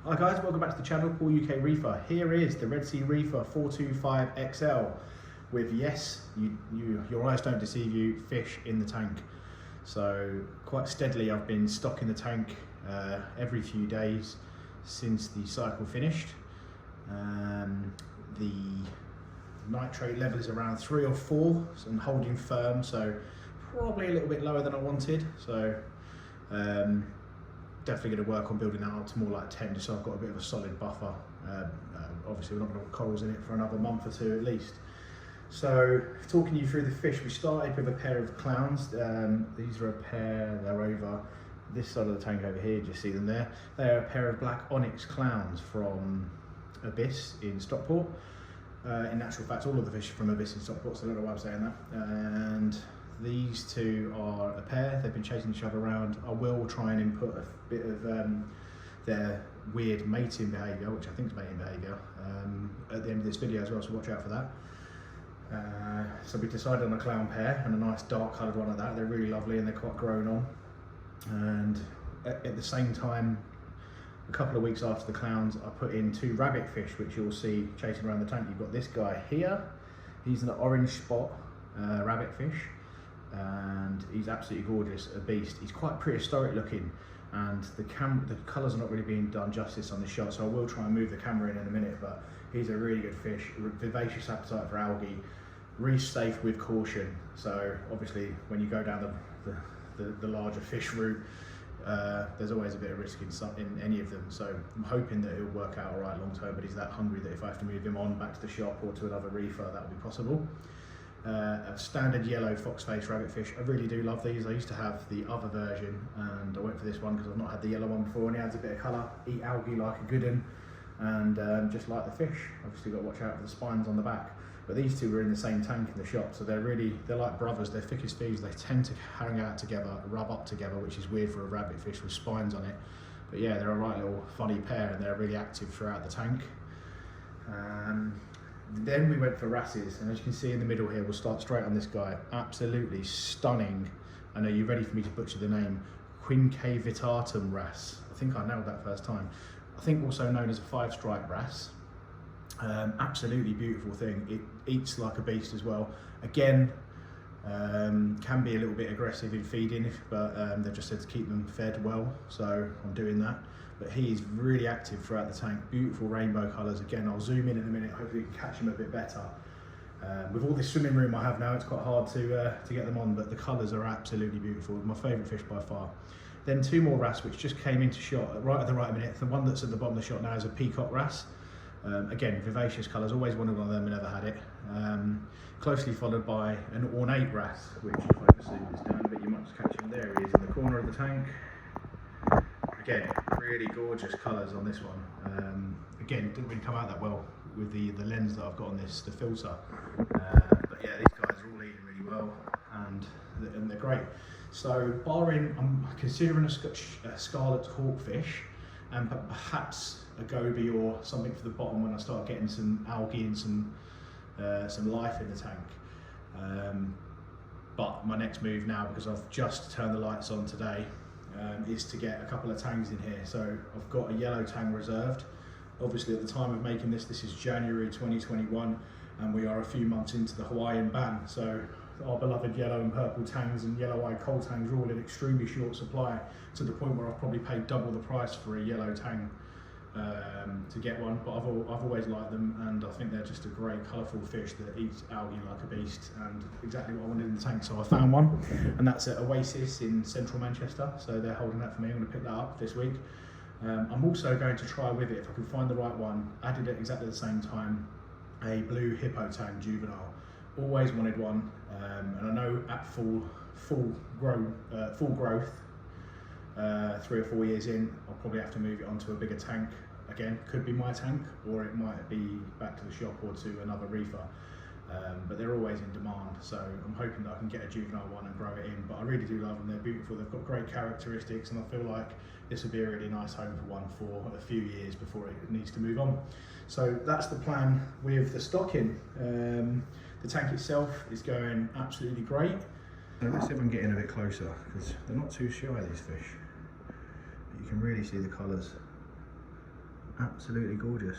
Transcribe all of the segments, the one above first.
Hi guys, welcome back to the channel, Paul UK Reefer. Here is the Red Sea Reefer 425XL with, yes, your eyes don't deceive you, fish in the tank. So quite steadily I've been stocking the tank every few days since the cycle finished. The nitrate level is around 3 or 4 and holding firm, so probably a little bit lower than I wanted. So definitely going to work on building that up to more like 10, just so I've got a bit of a solid buffer. Obviously we're not going to have corals in it for another month or two at least. So talking you through the fish, we started with a pair of clowns. These are a pair, they're over this side of the tank over here, just see them there. They're a pair of black onyx clowns from Abyss in Stockport. In actual fact, all of the fish are from Abyss in Stockport, so I don't know why I'm saying that. And these two are a pair. They've been chasing each other around. I will try and input a bit of their weird mating behaviour, which I think is mating behaviour, at the end of this video as well, so watch out for that. So we decided on a clown pair and a nice dark coloured one at that. They're really lovely and they're quite grown on. And at the same time, a couple of weeks after the clowns, I put in 2 rabbit fish, which you'll see chasing around the tank. You've got this guy here. He's an orange spot rabbit fish, and he's absolutely gorgeous, a beast. He's quite prehistoric looking, and the colours are not really being done justice on this shot, so I will try and move the camera in a minute, but he's a really good fish, vivacious appetite for algae, reef safe with caution. So obviously when you go down the larger fish route, there's always a bit of risk in any of them, so I'm hoping that it'll work out alright long term, but he's that hungry that if I have to move him on back to the shop or to another reefer, that will be possible. A standard yellow fox-faced rabbitfish. I really do love these. I used to have the other version and I went for this one because I've not had the yellow one before, and he adds a bit of colour, eat algae like a good one, and just like the fish. Obviously got to watch out for the spines on the back. But these two were in the same tank in the shop, so they're like brothers. They're thick as thieves. They tend to hang out together, rub up together, which is weird for a rabbitfish with spines on it. But yeah, they're a right little funny pair, and they're really active throughout the tank. Then we went for wrasses, and as you can see in the middle here, we'll start straight on this guy. Absolutely stunning. I know you're ready for me to butcher the name. Quincavitatum wrasse. I think I nailed that first time. I think also known as a 5-stripe wrasse. Absolutely beautiful thing. It eats like a beast as well. Again, can be a little bit aggressive in feeding, but they've just said to keep them fed well, so I'm doing that. But he is really active throughout the tank. Beautiful rainbow colours. Again, I'll zoom in a minute, hopefully you can catch him a bit better. With all this swimming room I have now, it's quite hard to get them on, but the colours are absolutely beautiful. My favourite fish by far. Then 2 more wrasse which just came into shot right at the right minute. The one that's at the bottom of the shot now is a peacock wrasse. Again, vivacious colours, always wanted one of them and never had it. Closely followed by an ornate wrasse, which if I just zoom this down a bit, you might just catch him. There he is in the corner of the tank. Again, really gorgeous colours on this one. Again, didn't really come out that well with the lens that I've got on this, the filter. But yeah, these guys are all eating really well, and they're great. So barring, I'm considering a scarlet hawkfish, and perhaps a goby or something for the bottom when I start getting some algae and some life in the tank. But my next move now, because I've just turned the lights on today, is to get a couple of tangs in here. So I've got a yellow tang reserved. Obviously at the time of making this is January 2021, and we are a few months into the Hawaiian ban. So our beloved yellow and purple tangs and yellow-eyed coal tangs are all in extremely short supply, to the point where I've probably paid double the price for a yellow tang to get one. But I've always liked them, and I think they're just a great colourful fish that eats algae like a beast, and exactly what I wanted in the tank. So I found one, and that's at Oasis in central Manchester, so they're holding that for me. I'm going to pick that up this week. I'm also going to try with it, if I can find the right one, added at exactly the same time, a blue hippo tang juvenile. Always wanted one, and I know at full growth, 3 or 4 years in, I'll probably have to move it onto a bigger tank. Again, could be my tank, or it might be back to the shop or to another reefer. But they're always in demand, so I'm hoping that I can get a juvenile one and grow it in. But I really do love them. They're beautiful. They've got great characteristics, and I feel like this would be a really nice home for one for a few years before it needs to move on. So that's the plan with the stocking. The tank itself is going absolutely great. Now let's see if I can get in a bit closer, because they're not too shy, these fish. But you can really see the colours. Absolutely gorgeous.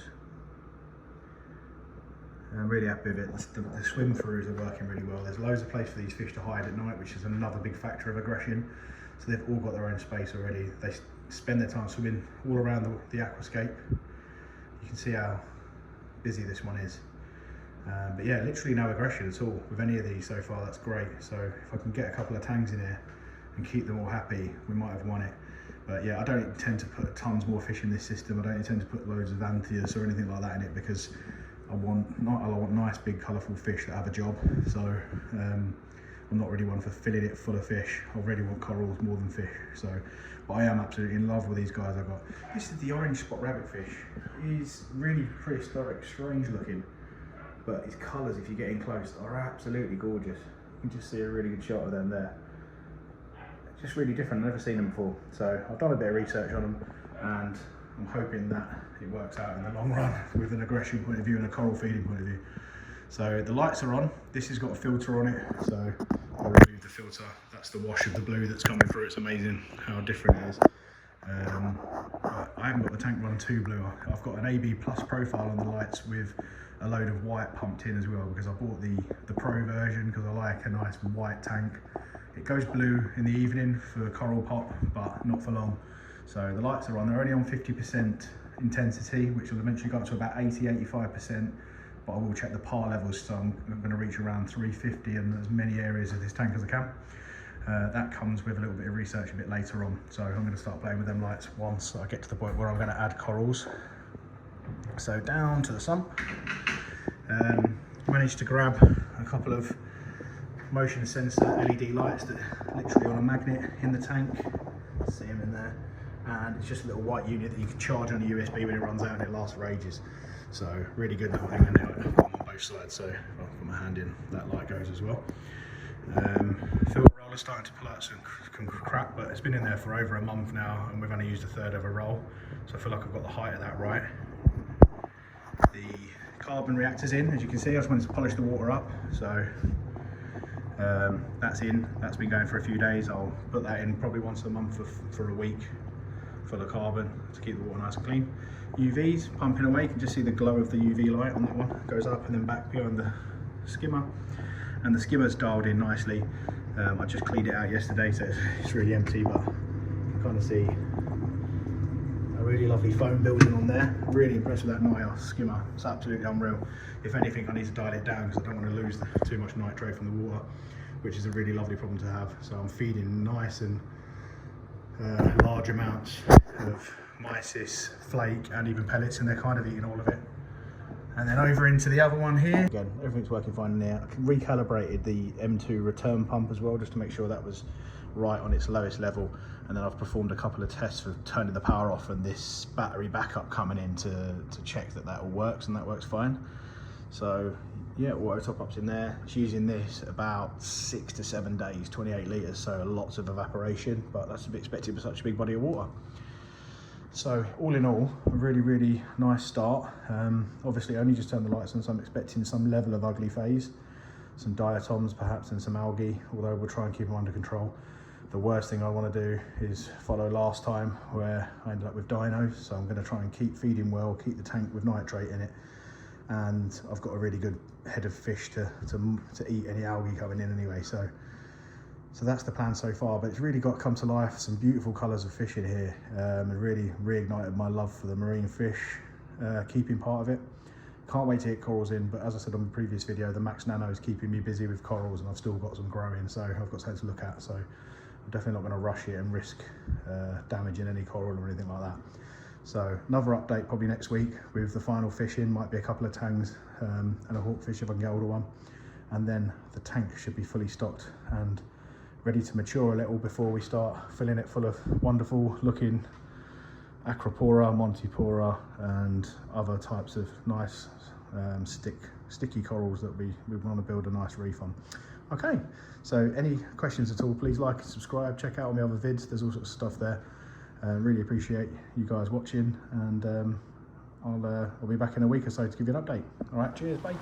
I'm really happy with it. The swim throughs are working really well. There's loads of place for these fish to hide at night, which is another big factor of aggression. So they've all got their own space already. They spend their time swimming all around the aquascape. You can see how busy this one is. But yeah, literally no aggression at all with any of these so far. That's great. So if I can get a couple of tangs in here and keep them all happy, we might have won it. But yeah, I don't intend to put tons more fish in this system. I don't intend to put loads of Anthias or anything like that in it, because I want nice big colourful fish that have a job. So I'm not really one for filling it full of fish. I really want corals more than fish. So, but I am absolutely in love with these guys I've got. This is the orange spot rabbitfish. He's really prehistoric, strange looking, but his colours, if you get in close, are absolutely gorgeous. You can just see a really good shot of them there. Just really different. I've never seen them before. So I've done a bit of research on them, and I'm hoping that it works out in the long run with an aggression point of view and a coral feeding point of view. So the lights are on. This has got a filter on it, so I'll remove the filter. That's the wash of the blue that's coming through. It's amazing how different it is. I haven't got the tank run 2 blue. I've got an AB Plus profile on the lights with a load of white pumped in as well, because I bought the Pro version because I like a nice white tank. It goes blue in the evening for coral pop, but not for long. So the lights are on. They're only on 50% intensity, which will eventually go up to about 80–85%. But I will check the par levels, so I'm going to reach around 350 in as many areas of this tank as I can. That comes with a little bit of research a bit later on. So I'm going to start playing with them lights once I get to the point where I'm going to add corals. So down to the sun. Managed to grab a couple of motion sensor LED lights that are literally on a magnet in the tank. See them in there. And it's just a little white unit that you can charge on a USB when it runs out, and it lasts for ages. So really good little thing, and now I've got them on both sides, so if I put my hand in, that light goes as well. Filter roller's starting to pull out some crap, but it's been in there for over a month now, and we've only used a third of a roll, so I feel like I've got the height of that right. The carbon reactor's in, as you can see. I just wanted to polish the water up, so that's in. That's been going for a few days. I'll put that in probably once a month for a week, full of carbon to keep the water nice and clean. UV's pumping away. You can just see the glow of the UV light on that one. It goes up and then back behind the skimmer, and the skimmer's dialed in nicely. I just cleaned it out yesterday, so it's really empty, but you can kind of see a really lovely foam building on there. Really impressed with that Naya skimmer. It's absolutely unreal. If anything, I need to dial it down because I don't want to lose too much nitrate from the water, which is a really lovely problem to have. So I'm feeding nice and large amounts of mysis, flake, and even pellets, and they're kind of eating all of it. And then over into the other one here. Again, everything's working fine in there. I recalibrated the M2 return pump as well, just to make sure that was right on its lowest level. And then I've performed a couple of tests for turning the power off and this battery backup coming in to check that that all works, and that works fine. So yeah, auto top-ups in there. It's using this about 6 to 7 days, 28 litres, so lots of evaporation, but that's to be expected with such a big body of water. So all in all, a really nice start. Obviously only just turned the lights on, so I'm expecting some level of ugly phase, some diatoms perhaps, and some algae, although we'll try and keep them under control. The worst thing I want to do is follow last time where I ended up with dinos, so I'm going to try and keep feeding well, keep the tank with nitrate in it, and I've got a really good head of fish to eat any algae coming in anyway. So that's the plan so far, but it's really got come to life. Some beautiful colours of fish in here. It really reignited my love for the marine fish keeping part of it. Can't wait to get corals in, but as I said on the previous video, the Max Nano is keeping me busy with corals, and I've still got some growing, so I've got something to look at. So I'm definitely not going to rush it and risk damaging any coral or anything like that. So another update probably next week with the final fish in. Might be a couple of tangs and a hawkfish if I can get hold of one, and then the tank should be fully stocked and ready to mature a little before we start filling it full of wonderful looking Acropora, Montipora, and other types of nice sticky corals that we want to build a nice reef on. Okay, so any questions at all, please like and subscribe. Check out all my other vids, there's all sorts of stuff there. Really appreciate you guys watching, and I'll be back in a week or so to give you an update. All right, cheers, bye.